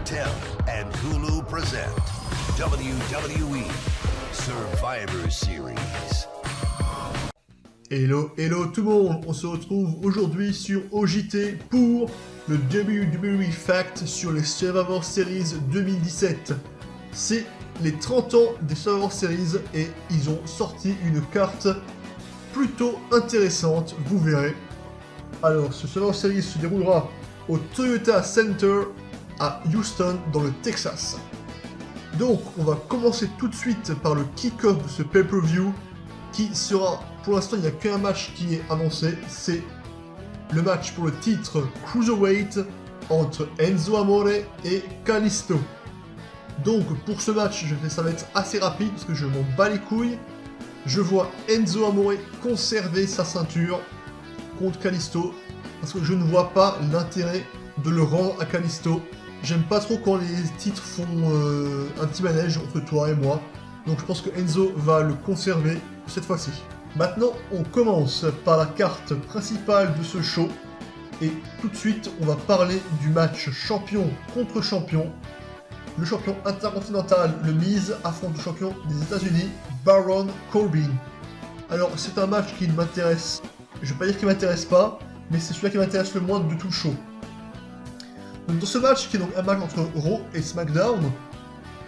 Mattel and Hulu present WWE Survivor Series. Hello tout le monde, on se retrouve aujourd'hui sur OJT pour le WWE Fact sur les Survivor Series 2017. C'est les 30 ans des Survivor Series et ils ont sorti une carte plutôt intéressante, vous verrez. Alors, ce Survivor Series se déroulera au Toyota Center à Houston, dans le Texas. Donc, on va commencer tout de suite par le kick-off de ce pay-per-view qui sera, pour l'instant, il n'y a qu'un match qui est annoncé, c'est le match pour le titre Cruiserweight entre Enzo Amore et Kalisto. Donc, pour ce match, ça va être assez rapide parce que je m'en bats les couilles. Je vois Enzo Amore conserver sa ceinture contre Kalisto parce que je ne vois pas l'intérêt de le rendre à Kalisto. J'aime pas trop quand les titres font un petit manège entre toi et moi. Donc je pense que Enzo va le conserver cette fois-ci. Maintenant, on commence par la carte principale de ce show. Et tout de suite, on va parler du match champion contre champion. Le champion intercontinental, le Miz, affronte le champion des États-Unis, Baron Corbin. Alors, c'est un match qui m'intéresse. Je vais pas dire qu'il m'intéresse pas, mais c'est celui-là qui m'intéresse le moins de tout le show. Donc, dans ce match, qui est donc un match entre Raw et SmackDown,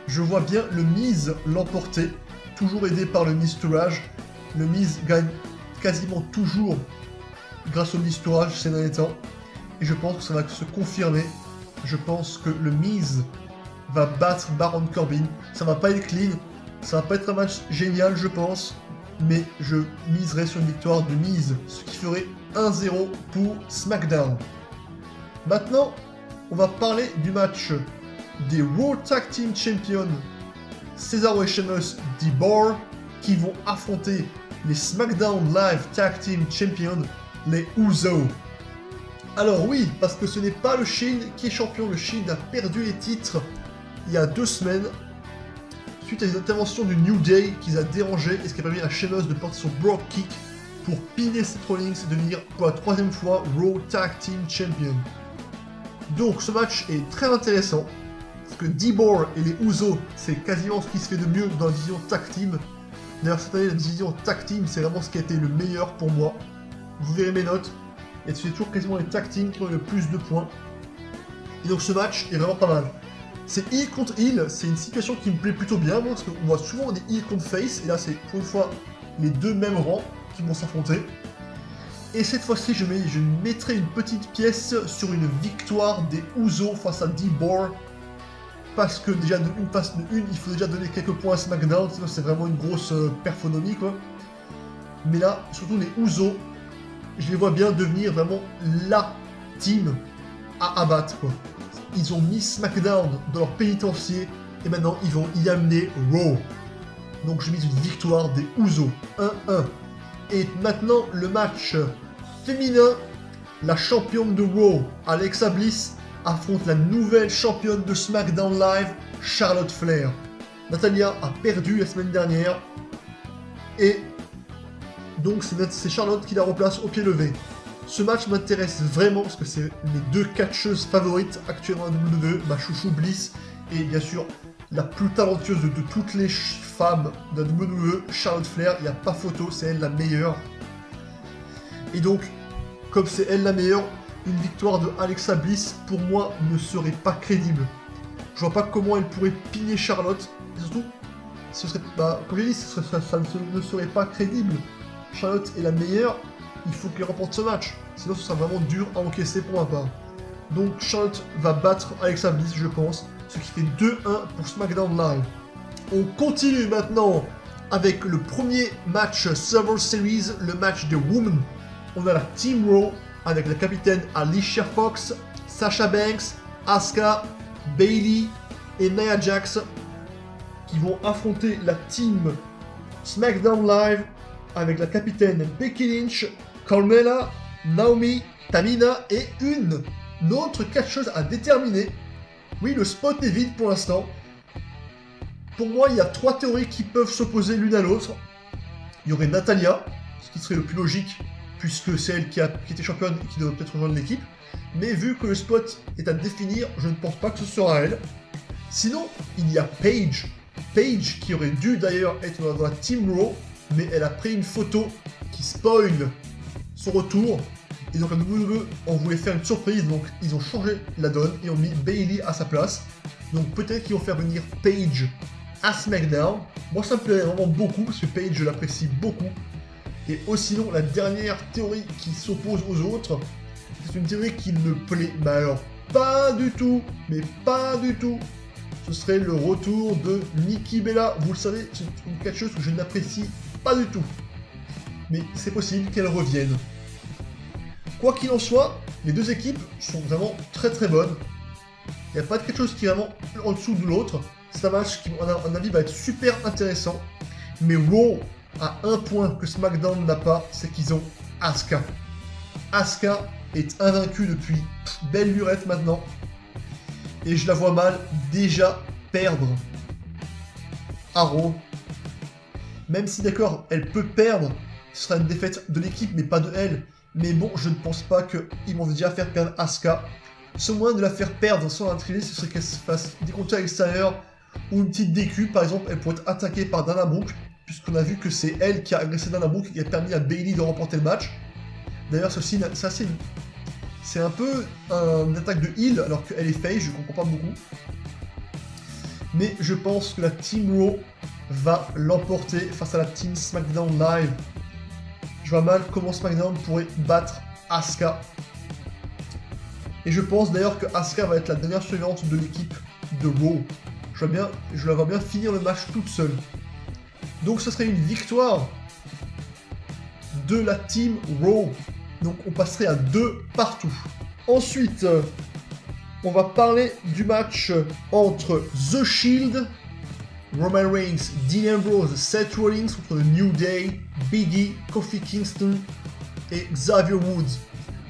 je vois bien le Miz l'emporter, toujours aidé par le Miz Tourage. Le Miz gagne quasiment toujours grâce au Miz Tourage ces derniers temps. Et je pense que ça va se confirmer. Je pense que le Miz va battre Baron Corbin. Ça va pas être clean, ça va pas être un match génial je pense, mais je miserai sur une victoire de Miz, ce qui ferait 1-0 pour SmackDown. Maintenant, on va parler du match des Raw Tag Team Champions Cesaro et Sheamus D-Bar qui vont affronter les SmackDown Live Tag Team Champions, les Usos. Alors oui, parce que ce n'est pas le Shield qui est champion, le Shield a perdu les titres il y a 2 semaines suite à des interventions du New Day qui les a dérangés et ce qui a permis à Sheamus de porter son Brogue Kick pour piner Seth Rollins et devenir pour la 3e fois Raw Tag Team Champion. Donc ce match est très intéressant parce que D-Bar et les Usos c'est quasiment ce qui se fait de mieux dans la division Tag Team. D'ailleurs cette année la division Tag Team c'est vraiment ce qui a été le meilleur pour moi. Vous verrez mes notes, et c'est toujours quasiment les Tag Team qui ont le plus de points. Et donc ce match est vraiment pas mal. C'est heel contre heel, c'est une situation qui me plaît plutôt bien, moi, parce qu'on voit souvent des heel contre face, et là c'est pour une fois les deux mêmes rangs qui vont s'affronter. Et cette fois-ci, je mettrai une petite pièce sur une victoire des Usos face à D-Bar, parce que déjà de une face de une, il faut déjà donner quelques points à SmackDown, sinon c'est vraiment une grosse perfonomie quoi. Mais là, surtout les Usos, je les vois bien devenir vraiment la team à abattre quoi. Ils ont mis SmackDown dans leur pénitencier et maintenant ils vont y amener Raw. Donc je mise une victoire des Usos, 1-1. Et maintenant le match féminin, la championne de Raw, Alexa Bliss, affronte la nouvelle championne de SmackDown Live, Charlotte Flair. Natalia a perdu la semaine dernière et donc c'est Charlotte qui la remplace au pied levé. Ce match m'intéresse vraiment parce que c'est mes 2 catcheuses favorites actuellement à WWE, ma chouchou Bliss et bien sûr la plus talentueuse de toutes les femmes de la WWE, Charlotte Flair, il n'y a pas photo, c'est elle la meilleure. Et donc, comme c'est elle la meilleure, une victoire de Alexa Bliss pour moi ne serait pas crédible. Je vois pas comment elle pourrait piner Charlotte, et surtout, ce serait, comme j'ai dit, ça ne serait pas crédible. Charlotte est la meilleure. Il faut qu'elle remporte ce match, sinon ce sera vraiment dur à encaisser pour ma part. Donc Charlotte va battre Alexa Bliss je pense, ce qui fait 2-1 pour SmackDown Live. On continue maintenant avec le premier match Survivor Series, le match des Women. On a la Team Raw avec la capitaine Alicia Fox, Sasha Banks, Asuka, Bayley et Nia Jax qui vont affronter la Team SmackDown Live avec la capitaine Becky Lynch, Carmella, Naomi, Tamina et une autre catcheuse à déterminer. Oui, le spot est vide pour l'instant. Pour moi, il y a 3 théories qui peuvent s'opposer l'une à l'autre. Il y aurait Natalya, ce qui serait le plus logique, puisque c'est elle qui était championne et qui devrait peut-être rejoindre l'équipe. mais vu que le spot est à définir, je ne pense pas que ce sera elle. Sinon, il y a Paige. Paige qui aurait dû d'ailleurs être dans la Team Raw, mais elle a pris une photo qui spoil son retour. Et donc la WWE, on voulait faire une surprise, donc ils ont changé la donne et ont mis Bayley à sa place. Donc peut-être qu'ils vont faire venir Paige à SmackDown. Moi ça me plairait vraiment beaucoup, parce que Paige je l'apprécie beaucoup. Et aussi sinon, la dernière théorie qui s'oppose aux autres, c'est une théorie qui me plaît, mais alors pas du tout, mais pas du tout. Ce serait le retour de Nikki Bella. Vous le savez, c'est quelque chose que je n'apprécie pas du tout. Mais c'est possible qu'elle revienne. Quoi qu'il en soit, les deux équipes sont vraiment très très bonnes. Il n'y a pas de quelque chose qui est vraiment en dessous de l'autre. C'est un match qui, à mon avis, va être super intéressant. Mais Raw a un point que SmackDown n'a pas, c'est qu'ils ont Asuka. Asuka est invaincue depuis belle lurette maintenant. Et je la vois mal déjà perdre à Raw. Même si d'accord, elle peut perdre, ce sera une défaite de l'équipe mais pas de elle. Mais bon, je ne pense pas qu'ils vont déjà faire perdre Asuka. Ce moyen de la faire perdre sans l'intriger, ce serait qu'elle se fasse décompter à l'extérieur ou une petite DQ. Par exemple, elle pourrait être attaquée par Dana Brooke, puisqu'on a vu que c'est elle qui a agressé Dana Brooke et qui a permis à Bayley de remporter le match. D'ailleurs, c'est un peu une attaque de heal, alors qu'elle est face, je comprends pas beaucoup. Mais je pense que la Team Raw va l'emporter face à la Team SmackDown Live. Je vois mal comment SmackDown pourrait battre Asuka. Et je pense d'ailleurs que Asuka va être la dernière suivante de l'équipe de Raw. Je la vois bien finir le match toute seule. Donc ce serait une victoire de la Team Raw. Donc on passerait à 2 partout. Ensuite, on va parler du match entre The Shield, Roman Reigns, Dean Ambrose, Seth Rollins contre le New Day, Big E, Kofi Kingston et Xavier Woods.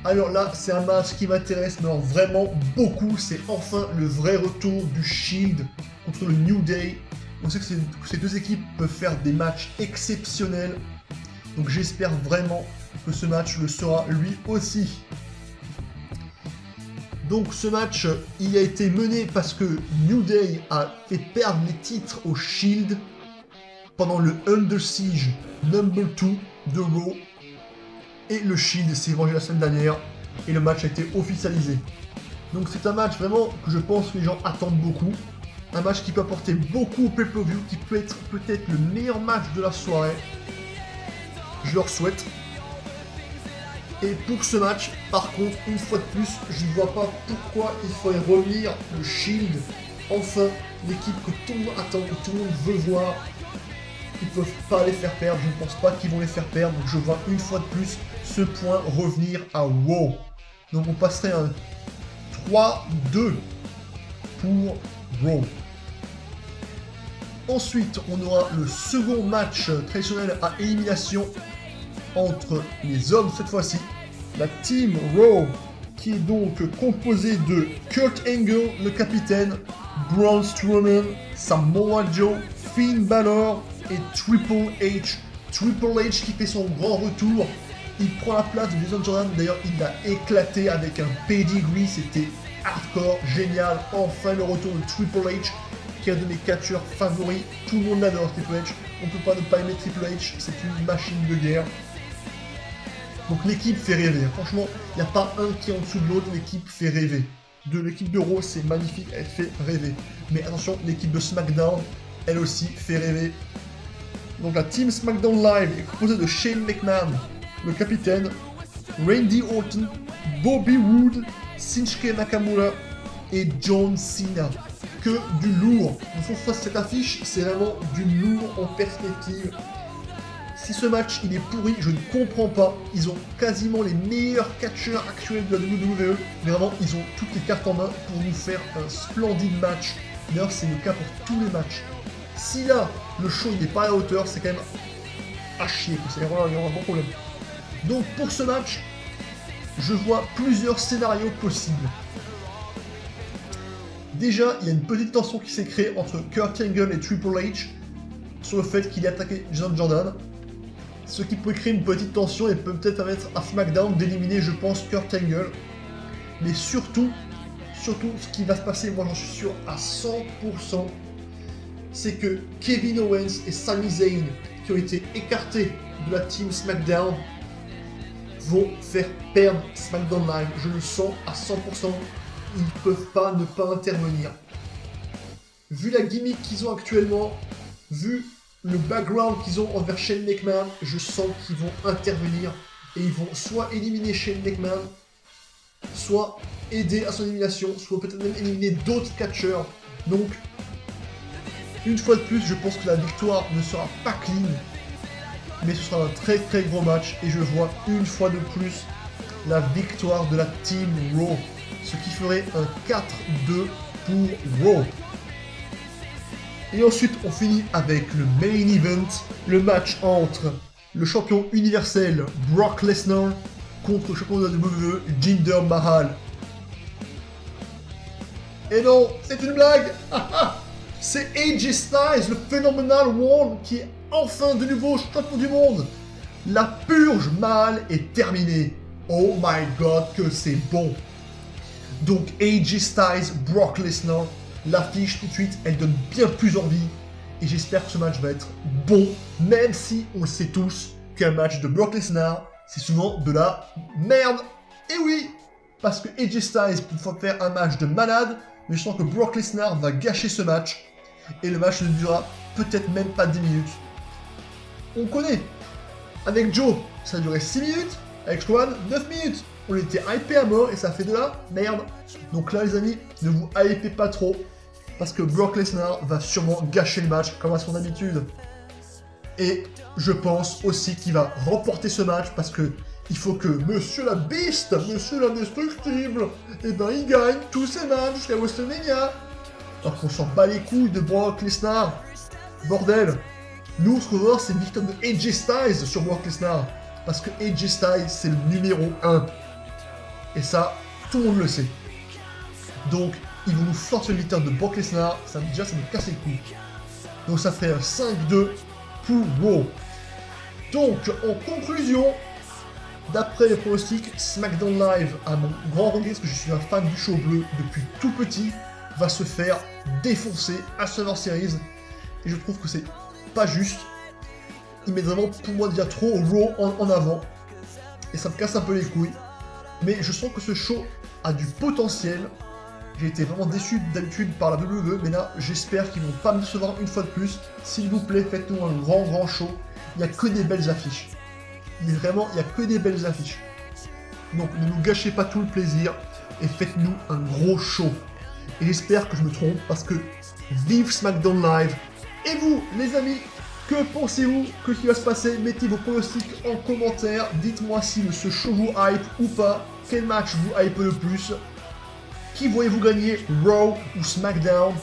Alors là, c'est un match qui m'intéresse mais vraiment beaucoup. C'est enfin le vrai retour du Shield contre le New Day. On sait que ces deux équipes peuvent faire des matchs exceptionnels. Donc j'espère vraiment que ce match le sera lui aussi. Donc ce match, il a été mené parce que New Day a fait perdre les titres au Shield pendant le Under Siege Number 2 de Raw. Et le Shield s'est vengé la semaine dernière et le match a été officialisé. Donc c'est un match vraiment que je pense que les gens attendent beaucoup. Un match qui peut apporter beaucoup au pay-per-view, qui peut être peut-être le meilleur match de la soirée. Je leur souhaite. Et pour ce match, par contre, une fois de plus, je ne vois pas pourquoi il faudrait revenir le Shield. Enfin, l'équipe que tout le monde attend, que tout le monde veut voir. Ils ne peuvent pas les faire perdre, je ne pense pas qu'ils vont les faire perdre. Donc je vois une fois de plus ce point revenir à Raw. Donc on passerait à un 3-2 pour Raw. Ensuite, on aura le second match traditionnel à élimination entre les hommes cette fois-ci. La Team Raw qui est donc composée de Kurt Angle, le capitaine, Braun Strowman, Samoa Joe, Finn Balor et Triple H. Triple H qui fait son grand retour. Il prend la place de Jason Jordan. D'ailleurs, il l'a éclaté avec un pedigree. C'était hardcore, génial. Enfin, le retour de Triple H qui est un de mes catcheurs favoris. Tout le monde l'adore, Triple H. On ne peut pas ne pas aimer Triple H. C'est une machine de guerre. Donc l'équipe fait rêver. Franchement, il n'y a pas un qui est en dessous de l'autre. L'équipe fait rêver. De l'équipe de Raw, c'est magnifique. Elle fait rêver. Mais attention, l'équipe de SmackDown, elle aussi fait rêver. Donc la Team SmackDown Live est composée de Shane McMahon, le capitaine, Randy Orton, Bobby Roode, Shinsuke Nakamura et John Cena. Que du lourd. Donc cette affiche, c'est vraiment du lourd en perspective. Si ce match il est pourri, je ne comprends pas. Ils ont quasiment les meilleurs catcheurs actuels de la WWE. Mais vraiment, ils ont toutes les cartes en main pour nous faire un splendide match. D'ailleurs, c'est le cas pour tous les matchs. Si là, le show n'est pas à la hauteur, c'est quand même à chier. C'est vraiment un bon problème. Donc pour ce match, je vois plusieurs scénarios possibles. Déjà, il y a une petite tension qui s'est créée entre Kurt Angle et Triple H sur le fait qu'il ait attaqué Jason Jordan. Ce qui peut créer une petite tension et peut peut-être permettre à SmackDown d'éliminer, je pense, Kurt Angle. Mais surtout, ce qui va se passer, moi j'en suis sûr à 100%, c'est que Kevin Owens et Sami Zayn, qui ont été écartés de la team SmackDown, vont faire perdre SmackDown Live. Je le sens à 100%. Ils ne peuvent pas ne pas intervenir. Vu la gimmick qu'ils ont actuellement, vu le background qu'ils ont envers Shane McMahon, je sens qu'ils vont intervenir et ils vont soit éliminer Shane McMahon, soit aider à son élimination, soit peut-être même éliminer d'autres catcheurs. Donc, une fois de plus, je pense que la victoire ne sera pas clean, mais ce sera un très très gros match et je vois une fois de plus la victoire de la Team Raw, ce qui ferait un 4-2 pour Raw. Et ensuite, on finit avec le main event, le match entre le champion universel Brock Lesnar contre le champion de la WWE Jinder Mahal. Et non, c'est une blague. C'est AJ Styles, le Phenomenal One, qui est enfin de nouveau champion du monde. La purge Mahal est terminée. Oh my god, que c'est bon. Donc AJ Styles, Brock Lesnar, l'affiche tout de suite, elle donne bien plus envie. Et j'espère que ce match va être bon, même si on le sait tous qu'un match de Brock Lesnar, c'est souvent de la merde. Et oui, parce que AJ Styles peut faire un match de malade, mais je sens que Brock Lesnar va gâcher ce match. Et le match ne durera peut-être même pas 10 minutes. On connaît. Avec Joe, ça a duré 6 minutes. Avec Swan, 9 minutes. On était hypé à mort et ça fait de la merde. Donc là les amis, ne vous hypez pas trop. Parce que Brock Lesnar va sûrement gâcher le match comme à son habitude. Et je pense aussi qu'il va remporter ce match parce que il faut que Monsieur la Beast, Monsieur l'Indestructible, et ben il gagne tous ses matchs jusqu'à WrestleMania. Alors qu'on s'en bat les couilles de Brock Lesnar. Bordel. Nous, ce qu'on veut voir, c'est une victoire de AJ Styles sur Brock Lesnar. Parce que AJ Styles, c'est le numéro 1. Et ça, tout le monde le sait. Donc, ils vont nous sortir une victoire de Brock Lesnar. Ça me casse les couilles. Donc, ça ferait un 5-2 pour Raw. Donc, en conclusion, d'après les pronostics, SmackDown Live, à mon grand regret, parce que je suis un fan du show bleu depuis tout petit, va se faire défoncer à Survivor Series. Et je trouve que c'est pas juste. Il met vraiment pour moi déjà trop Raw en avant. Et ça me casse un peu les couilles. Mais je sens que ce show a du potentiel. J'ai été vraiment déçu d'habitude par la WWE. Mais là, j'espère qu'ils vont pas me décevoir une fois de plus. S'il vous plaît, faites-nous un grand show. Il n'y a que des belles affiches. Il n'y a que des belles affiches. Donc ne nous gâchez pas tout le plaisir. Et faites-nous un gros show. Et j'espère que je me trompe parce que vive SmackDown Live. Et vous, les amis, que pensez-vous que qui va se passer? Mettez vos pronostics en commentaire. Dites-moi si ce show vous hype ou pas. Quel match vous hype le plus? Qui voyez-vous gagner, Raw ou SmackDown?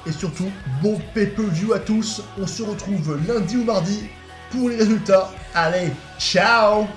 Et surtout, bon pay-per-view à tous. On se retrouve lundi ou mardi pour les résultats. Allez, ciao!